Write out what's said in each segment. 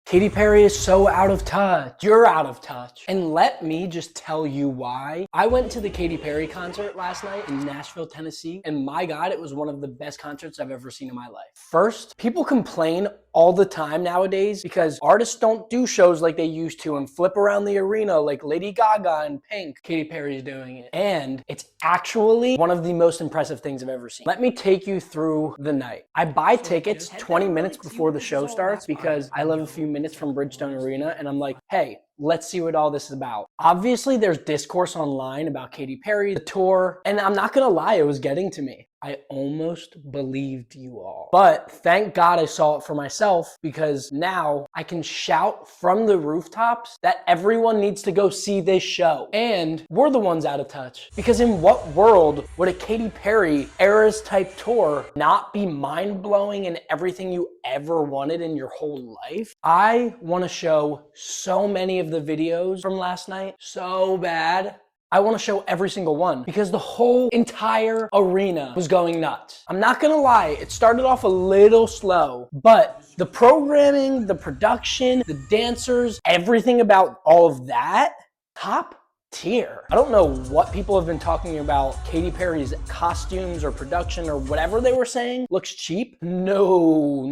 Katy Perry is so out of touch. You're out of touch. And let me just tell you why. I went to the Katy Perry concert last night in Nashville, Tennessee, and my God, it was one of the best concerts I've ever seen in my life. First, people complain all the time nowadays because artists don't do shows like they used to and flip around the arena like Lady Gaga and Pink. Katy Perry is doing it. And it's actually one of the most impressive things I've ever seen. Let me take you through the night. I buy tickets 20 minutes before the show starts because I live a few minutes from Bridgestone Arena and I'm like, hey, let's see what all this is about. Obviously, there's discourse online about Katy Perry, the tour, and I'm not gonna lie, it was getting to me. I almost believed you all. But thank God I saw it for myself because now I can shout from the rooftops that everyone needs to go see this show. And we're the ones out of touch. Because in what world would a Katy Perry Eras type tour not be mind-blowing and everything you ever wanted in your whole life? I want to show so many of the videos from last night so bad. I want to show every single one because the whole entire arena was going nuts. I'm not going to lie, it started off a little slow, but the programming, the production, the dancers, everything about all of that, top tier. I don't know what people have been talking about Katy Perry's costumes or production or whatever they were saying looks cheap. No.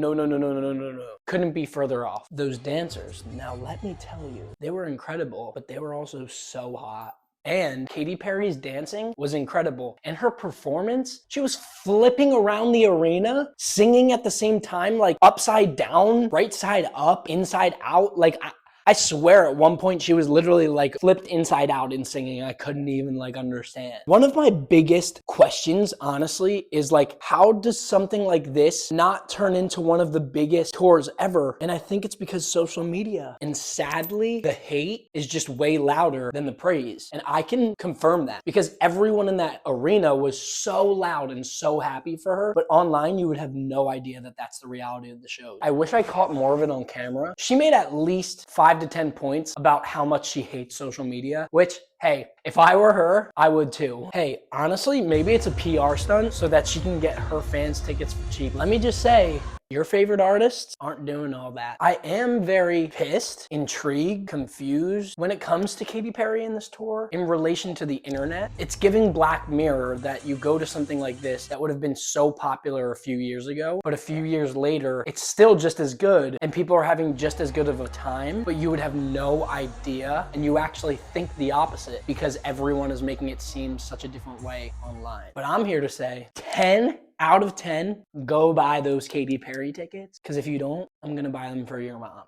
Couldn't be further off. Those dancers, now let me tell you, they were incredible, but they were also so hot. And Katy Perry's dancing was incredible. And her performance, she was flipping around the arena, singing at the same time, like upside down, right side up, inside out. Like I swear at one point she was literally like flipped inside out in singing. I couldn't even like understand. One of my biggest questions, honestly, is like, how does something like this not turn into one of the biggest tours ever? And I think it's because social media. And sadly, the hate is just way louder than the praise. And I can confirm that because everyone in that arena was so loud and so happy for her. But online, you would have no idea that that's the reality of the show. I wish I caught more of it on camera. She made at least 5 to 10 points about how much she hates social media, which, hey, if I were her, I would too. Hey, honestly, maybe it's a PR stunt so that she can get her fans tickets for cheap. Let me just say, your favorite artists aren't doing all that. I am very pissed, intrigued, confused when it comes to Katy Perry in this tour in relation to the internet. It's giving Black Mirror that you go to something like this that would have been so popular a few years ago, but a few years later, it's still just as good and people are having just as good of a time, but you would have no idea and you actually think the opposite because everyone is making it seem such a different way online. But I'm here to say 10 out of 10, go buy those Katy Perry tickets. Because if you don't, I'm gonna buy them for your mom.